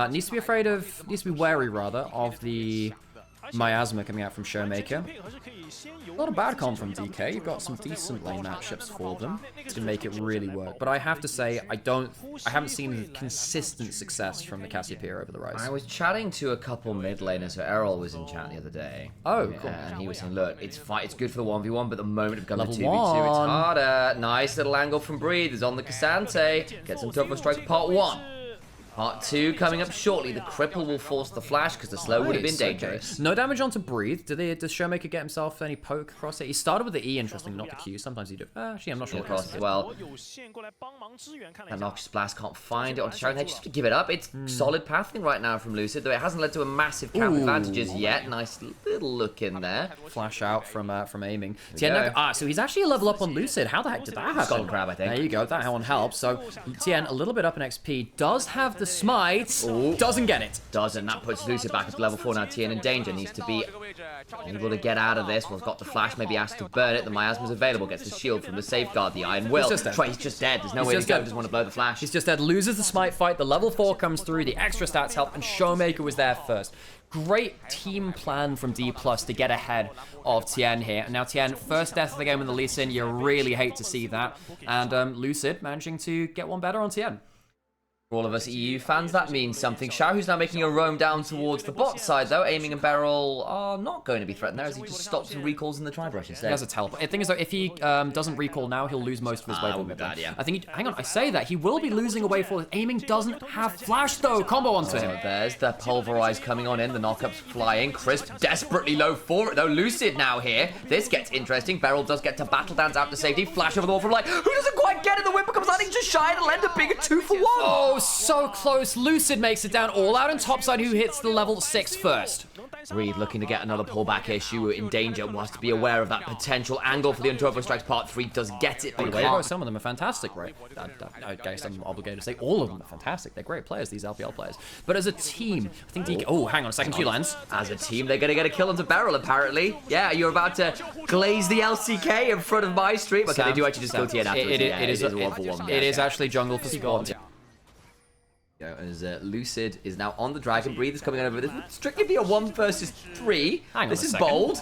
Needs to be wary rather of the miasma coming out from Showmaker. Not a bad comp from DK. You've got some decent lane matchups for them to make it really work. But I have to say, I haven't seen consistent success from the Cassiopeia over the Rise. I was chatting to a couple mid laners, so Errol was in chat the other day. Oh, cool. And he was saying, look, it's good for the 1v1, but the moment it becomes a Level 2v2, it's one. harder. Nice little angle from Breathe. Is on the Cassante. Gets some Turbo Strike part 1. Part 2 coming up shortly. The cripple will force the flash because the slow would have been dangerous. Okay. No damage onto Breathe. Does Showmaker get himself any poke across it? He started with the E, interestingly, not the Q. Sometimes you do. Actually, I'm not sure. Across as well. And Noxious Blast can't find it onto Sharon. They just have to give it up. It's solid pathing right now from Lucid, though it hasn't led to a massive camp advantages yet. Nice little look in there. Flash out from aiming. Tien, so he's actually a level up on Lucid. How the heck did that happen? Skull Crab, I think. There you go. That one helps. So Tien, a little bit up in XP, does have the smite. Doesn't get it. Doesn't. That puts Lucid back up to level 4 now. Tien in danger. Needs to be able to get out of this. Well, got the flash. Maybe asked to burn it. The miasma's available. Gets the shield from the safeguard. The Iron Will. He's just dead. There's no way to go. Doesn't want to blow the flash. He's just dead. Loses the smite fight. The level 4 comes through. The extra stats help. And Showmaker was there first. Great team plan from Dplus to get ahead of Tien here. And now Tien, first death of the game in the Lee Sin. You really hate to see that. And Lucid managing to get one better on Tien. For all of us EU fans, that means something. Xiaohu's now making a roam down towards the bot side, though. Aiming and Barrel are not going to be threatened there as he just stops and recalls in the tri-brush instead. He has a teleport. The thing is, though, if he doesn't recall now, he'll lose most of his wave. Yeah. I think, hang on, I say that. He will be losing away for his aiming. Doesn't have flash, though. Combo onto him. There's the Pulverize coming on in. The knockup's flying. Crisp desperately low for it, though. Lucid now here. This gets interesting. Beryl does get to battle dance out to safety. Flash over the wall from like, who doesn't quite get it? The whip becomes landing just shy and lend a bigger 2-for-1. Oh, so close. Lucid makes it down all out, and topside who hits the level 6 first. Reed looking to get another pullback here. Shu in danger, wants to be aware of that potential angle for the Unturbo Strikes part 3. Does get it, but some of them are fantastic, right? I guess I'm obligated to say all of them are fantastic. They're great players, these LPL players. But as a team, I think DK... Oh, hang on a second. Q lands. As a team, they're going to get a kill onto Beryl, apparently. Yeah, you're about to glaze the LCK in front of my stream. Okay, they do actually just go Tien after it. It is a 1-for-1. It is actually jungle for spot. As Lucid is now on the Dragon. Breathe is coming over. This would strictly be a 1 versus 3. This is bold.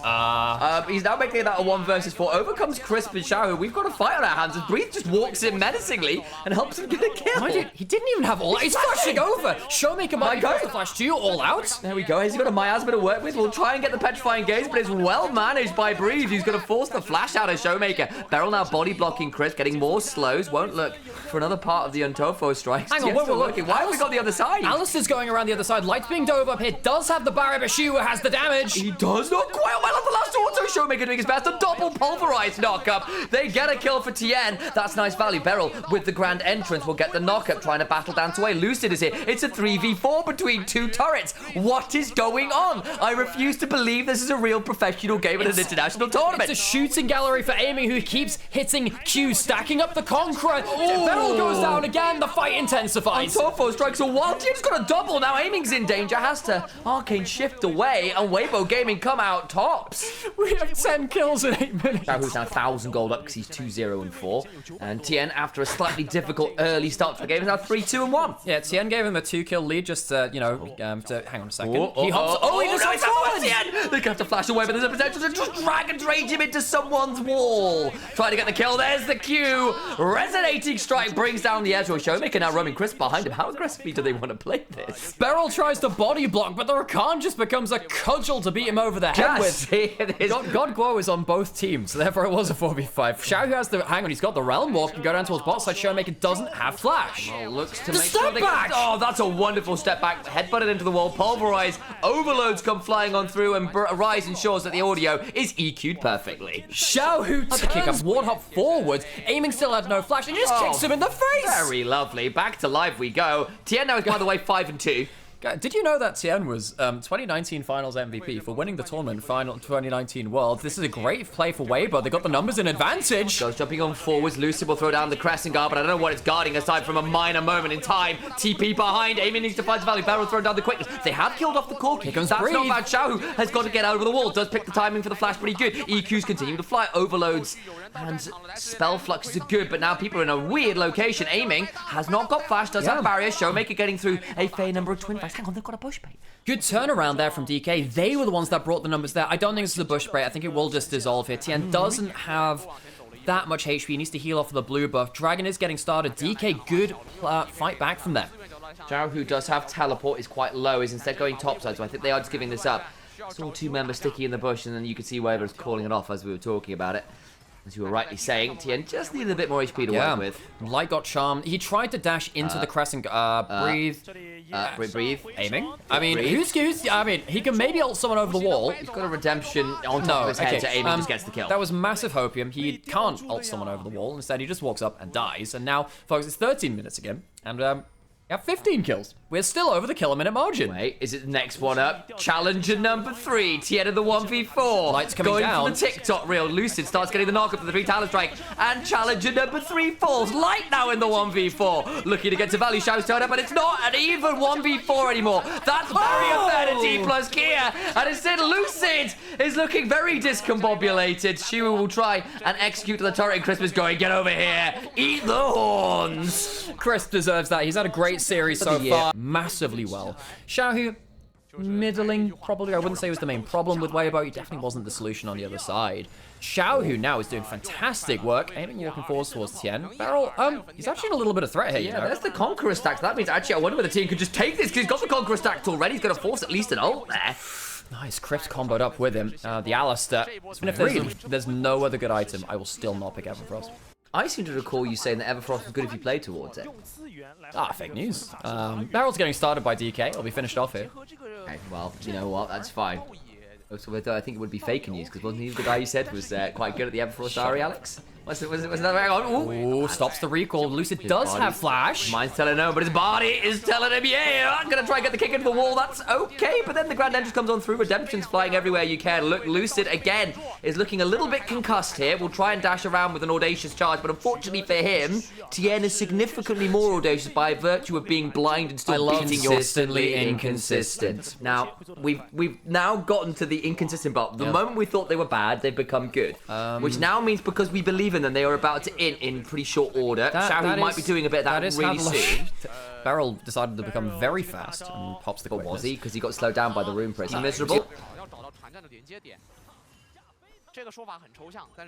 He's now making that a 1 versus 4. Overcomes Crisp and Xiao. We've got a fight on our hands as Breathe just walks in menacingly and helps him get a kill. He didn't even have all out. He's flashing over. Showmaker might go to flash to you all out. There we go. He's got a miasma to work with. We'll try and get the petrifying gaze, but it's well managed by Breathe. He's going to force the flash out of Showmaker. Beryl now body blocking Crisp, getting more slows. Won't look for another part of the Untofo strikes. Hang on, we're looking. Why have we got the other side? Alistair's going around the other side. Light's being dove up here. Does have the barrier, but Shu has the damage. He does not quite well on the last auto. Showmaker doing his best. A double pulverized knockup. They get a kill for Tien. That's nice value. Beryl with the grand entrance will get the knockup, trying to battle dance away. Lucid is here. It's a 3v4 between 2 turrets. What is going on? I refuse to believe this is a real professional game at an international tournament. It's a shooting gallery for aiming who keeps hitting Q, stacking up the Conqueror. Beryl goes down again. The fight intensifies. Untofo strikes a wild. Tien's got a double. Now aiming's in danger. Has to arcane shift away, and Weibo Gaming come out tops. We have 10 kills in 8 minutes. Xiaohu's now 1,000 gold up because he's 2-0-4. And Tien, after a slightly difficult early start to the game, is now 3-2-1. Yeah, Tien gave him a 2-kill lead just, to hang on a second. He hops. He just hops forward. Tien! They're going to have to flash away, but there's a potential to just drag and rage him into someone's wall. Trying to get the kill. There's the Q. Resonating strike brings down the Ezreal. Showmaker now roaming Crisp behind him. How aggressively do they want to play this? Beryl tries to body block, but the Rakan just becomes a cudgel to beat him over the head with. God Glow is on both teams, so therefore it was a 4v5. Xiao has the... Hang on, he's got the Realm Walk, can go down towards bot side. Showmaker doesn't have flash. Looks to the make step sure back! Oh, that's a wonderful step back. Headbutted into the wall. Pulverize. Overloads come flying on through, and Rise ensures that the audio is EQ'd perfectly. Xiao who turns kick up, ward hop forward. Aiming still had no flash, and just kicks him in the face. Very lovely. Back to live we go. Tien now is, by the way, 5-2. Did you know that Tien was 2019 Finals MVP for winning the tournament final 2019 Worlds? This is a great play for Weibo. They got the numbers in advantage. Goes jumping on forwards. Lucid will throw down the crescent guard, but I don't know what it's guarding aside from a minor moment in time. TP behind. Aiming needs to find value. Barrel thrown down the quickness. They have killed off the core kick. That's Breathe. not bad. Xiaohu has got to get over the wall. Does pick the timing for the flash pretty good. EQs continue to fly. Overloads and spell fluxes are good, but now people are in a weird location. Aiming has not got flash. Does have barrier. Showmaker getting through a fair number of twin fights. Hang on, they've got a bush bait. Good turnaround there from DK. They were the ones that brought the numbers there. I don't think this is a bush spray. I think it will just dissolve here. Tien doesn't have that much HP. He needs to heal off of the blue buff. Dragon is getting started. DK, good fight back from there. Zhao, who does have teleport, is quite low, is instead going topside, so I think they are just giving this up. Saw two members sticky in the bush, and then you could see Weibo is calling it off as we were talking about it. As you were rightly saying, Tien just needed a bit more HP to work with. Light got charmed. He tried to dash into the crescent. Breathe. Breathe. Aiming. I mean, I mean, he can maybe ult someone over the wall. He's got a redemption on top of his head, so Aiming just gets the kill. That was massive hopium. He can't ult someone over the wall. Instead, he just walks up and dies. And now, folks, it's 13 minutes again. And, we have 15 kills. We're still over the kill-a-minute margin. Wait, is it the next one up? Challenger number 3, Tien of the 1v4. Lights coming down. Going for the TikTok reel. Lucid starts getting the knock-up for the 3 talent strike. And Challenger number 3 falls. Light now in the 1v4. Looking to get to value. Shouts turn up, but it's not an even 1v4 anymore. That's very unfair to Dplus KIA. And instead, Lucid is looking very discombobulated. Shiwu will try and execute the turret, and Crisp is going, get over here. Eat the horns. Crisp deserves that. He's had a great series so far. Massively well. Xiaohu, middling, probably. I wouldn't say was the main problem with Weibo. He definitely wasn't the solution on the other side. Xiaohu now is doing fantastic work. Aiming, walking forwards towards Tien. Barrel, he's actually in a little bit of threat here, you know? There's the Conqueror stack. That means, actually, I wonder whether Tien could just take this, because he's got the Conqueror stacked already. He's going to force at least an ult there. Nice, Crisp comboed up with him. The Alistair. Even if there's no other good item, I will still not pick Everfrost. I seem to recall you saying that Everfrost was good if you played towards it. Fake news. Barrel's getting started by DK. It'll be finished off here. Okay, well, you know what? That's fine. So I think it would be fake news, because wasn't he the guy you said was quite good at the Everfrost Ari, Alex? Was that right on? Ooh, stops the recall. Lucid does have flash. Mine's telling no, but his body is telling him, yeah, I'm going to try and get the kick into the wall. That's okay, but then the Grand Entrance comes on through. Redemption's flying everywhere you can. Look, Lucid, again, is looking a little bit concussed here. Will try and dash around with an audacious charge, but unfortunately for him, Tien is significantly more audacious by virtue of being blind and still beating consistently inconsistent. Now, we've now gotten to the inconsistent part. The moment we thought they were bad, they've become good. Which now means because we believe in them, they are about to in pretty short order. Xiaohu might be doing a bit of that really soon. Barrel decided to become very fast and pops the quickness. Was he? Because he got slowed down by the rune press. Miserable.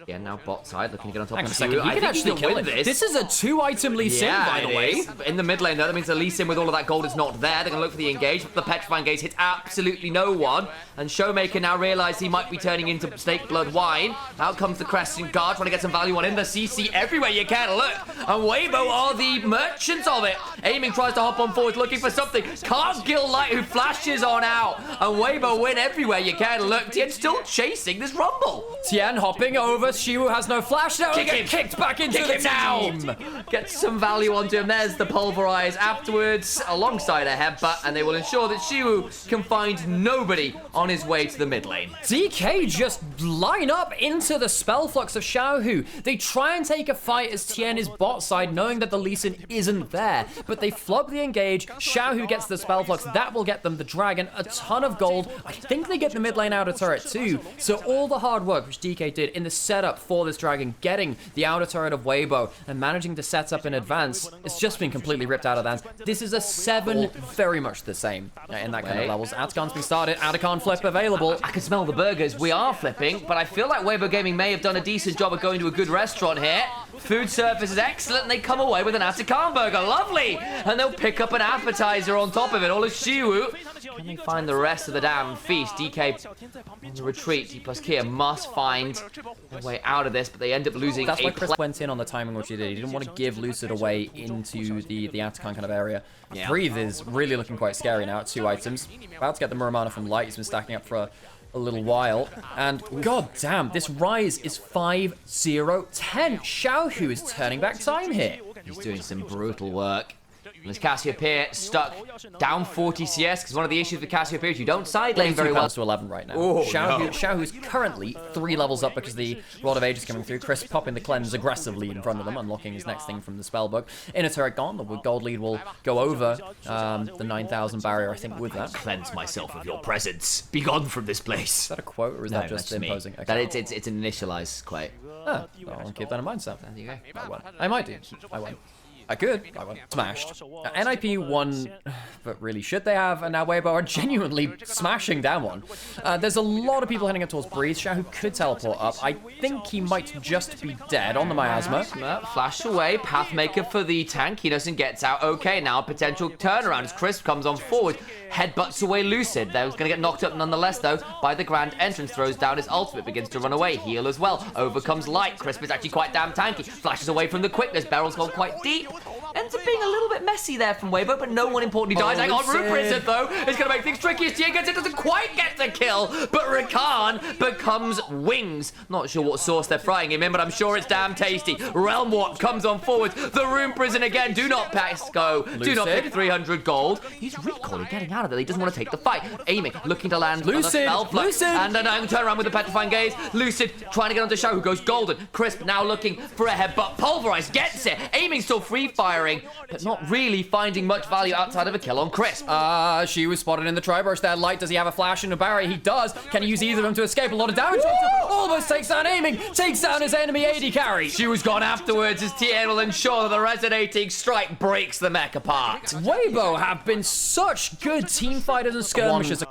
Yeah, now bot side looking to get on top of Zeus. I think actually kill this. This is a 2-item Lee Sin, by the way. In the mid lane, though, that means the Lee Sin with all of that gold is not there. They're going to look for the engage. The Petrifying Gaze hits absolutely no one. And Showmaker now realized he might be turning into snake blood wine. Out comes the Crescent Guard, trying to get some value on in. The CC everywhere you can. Look, and Weibo are the merchants of it. Aiming tries to hop on forward, looking for something. Can't kill Light, who flashes on out. And Weibo win everywhere you can. Look, Tien's still chasing this rumble. Tien hopping over. Shiwu has no flash. Now get kicked back into the team. Get some value onto him. There's the pulverize afterwards, alongside a headbutt, and they will ensure that Shiwu can find nobody on his way to the mid lane. DK just line up into the spell flux of Xiaohu. They try and take a fight as Tien is bot side, knowing that the Lee Sin isn't there, but they flub the engage. Xiaohu gets the spell flux. That will get them the dragon, a ton of gold. I think they get the mid lane outer turret too. So all the hard work which DK did in the setup for this dragon, getting the outer turret of Weibo and managing to set up in advance, it's just been completely ripped out of the hands. This is a 7, very much the same in that kind of levels. Atacon's been started, Atacon flip available. I can smell the burgers. We are flipping, but I feel like Weibo Gaming may have done a decent job of going to a good restaurant here. Food service is excellent, and they come away with an Atacon burger. Lovely! And they'll pick up an appetizer on top of it. All is Shiwu. Can they find the rest of the damn feast? DK on the retreat. Dplus KIA must find a way out of this, but they end up losing. That's why Chris went in on the timing which he did. He didn't want to give Lucid away into the Atacon kind of area. Yeah. Breathe is really looking quite scary now at 2 items. About to get the Muramana from Light. He's been stacking up for a little while. And god damn, this rise is 5-0-10. Xiaohu is turning back time here. He's doing some brutal work. There's Cassiopeia stuck down 40 CS, because one of the issues with Cassiopeia is you don't side lane very well. To 11 right now. Oh, Xiao, who's currently 3 levels up because the Rod of Age is coming through. Chris popping the cleanse aggressively in front of them, unlocking his next thing from the spellbook. Inner turret gone. The gold lead will go over the 9,000 barrier, I think, with that. Cleanse myself of your presence. Be gone from this place. Is that a quote, or is that just imposing? Okay. That it's an initialized quote. Oh, I'll keep that in mind, Sam. There you go. I won. I might do. I won. I could. I won. Smashed. NIP won, but really, should they have? And now Weibo are genuinely smashing down one. There's a lot of people heading up towards Breeze. Xiao, who could teleport up. I think he might just be dead on the miasma. Flash away. Pathmaker for the tank. He doesn't get out. Okay, now a potential turnaround as Crisp comes on forward. Headbutts away Lucid. That was going to get knocked up nonetheless, though, by the Grand Entrance. Throws down his ultimate. Begins to run away. Heal as well. Overcomes Light. Crisp is actually quite damn tanky. Flashes away from the quickness. Barrel's gone quite deep. Ends up being a little bit messy there from Weibo, but no one importantly dies. Hang on, Root Prison, though, is going to make things tricky as Tien gets it. Doesn't quite get the kill, but Rakan becomes Wings. Not sure what sauce they're frying him in, but I'm sure it's damn tasty. Realm Warp comes on forward. The Room Prison again. Do not pass go. Do not pick 300 gold. He's recalling, getting out of there. He doesn't want to take the fight. Aiming, looking to land. Lucid. And then turn around with the Petrifying Gaze. Lucid trying to get onto Xiao, who goes golden. Crisp now looking for a headbutt. Pulverize gets it. Aiming still free firing, but not really finding much value outside of a kill on Crisp. She was spotted in the tri-burst there. Light, does he have a flash and a barrier? He does. Can he use either of them to escape? A lot of damage. Almost takes down Aiming. Takes down his enemy AD carry. She was gone afterwards as Tien will ensure that the resonating strike breaks the mech apart. Weibo have been such good team fighters and skirmishers.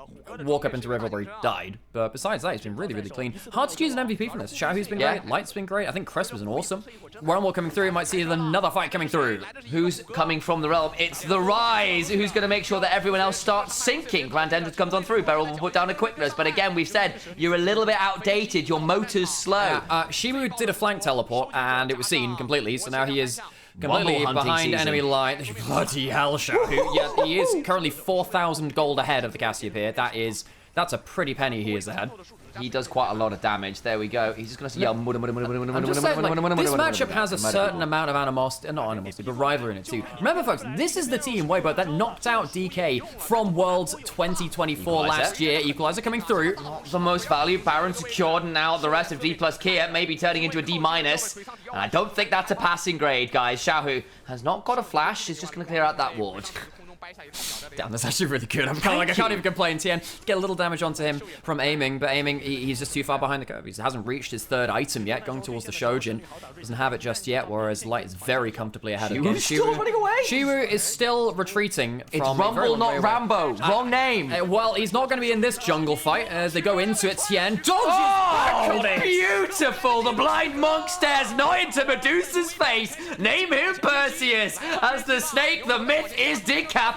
Walk up into River where he died, but besides that, he's been really, really clean. Hard to choose an MVP from this. Xiaohu's been great, Light's been great. I think Crest was an awesome. One more coming through, might see another fight coming through. Who's coming from the realm? It's the Rise, who's going to make sure that everyone else starts sinking. Grand Entrance comes on through, Beryl will put down a quickness, but again, we've said, you're a little bit outdated, your motor's slow. Shimu did a flank teleport, and it was seen completely, so now he is completely behind enemy line. Bloody hell, Xiao. Yeah, he is currently 4,000 gold ahead of the Cassiopeia. That's a pretty penny he is ahead. He does quite a lot of damage. There we go. He's just going to yell. I'm just saying, like, this matchup has a certain amount of animosity, not animosity, but rivalry in it too. Remember, folks, this is the team, Weibo, that knocked out DK from Worlds 2024 last year. Equalizer coming through. Not the most value. Baron secured, and now the rest of Dplus KIA maybe turning into a D-. And I don't think that's a passing grade, guys. Xiaohu has not got a flash. He's just going to clear out that ward. Damn, that's actually really good. I'm kind of like, I can't even complain. Tien, get a little damage onto him from aiming, but aiming, he's just too far behind the curve. He hasn't reached his third item yet, going towards the Shojin. Doesn't have it just yet, whereas Light is very comfortably ahead of him. Still running away. Shiwu is still retreating from... It's Rumble, not Rambo. Wrong name. Well, he's not going to be in this jungle fight as they go into it. Tien dodges back. Beautiful. The blind monk stares not into Medusa's face. Name him Perseus. As the snake, the myth is decapitated.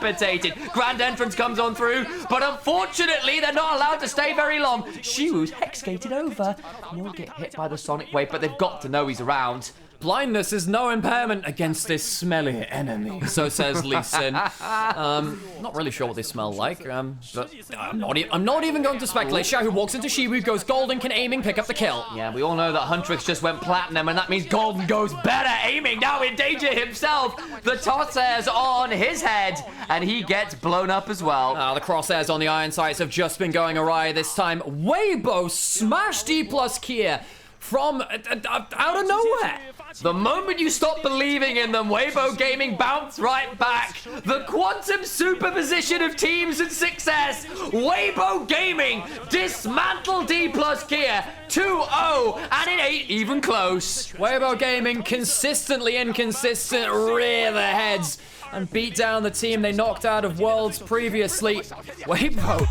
Grand Entrance comes on through, but unfortunately they're not allowed to stay very long. Shiwu's hex-gated over. He'll get hit by the sonic wave, but they've got to know he's around. Blindness is no impairment against this smelly enemy, so says Lee Sin. Not really sure what they smell like, but I'm not even going to speculate. Xiaohu walks into Shiwu, goes golden, can aiming pick up the kill. Yeah, we all know that Huntrix just went platinum, and that means golden goes better. Aiming now in danger himself. The tossair's on his head, and he gets blown up as well. The crosshairs on the iron sights have just been going awry this time. Weibo smashed Dplus KIA from out of nowhere. The moment you stop believing in them, Weibo Gaming bounce right back. The quantum superposition of teams and success. Weibo Gaming dismantle Dplus KIA 2-0, and it ain't even close. Weibo Gaming consistently inconsistent, rear their heads and beat down the team they knocked out of Worlds previously. Weibo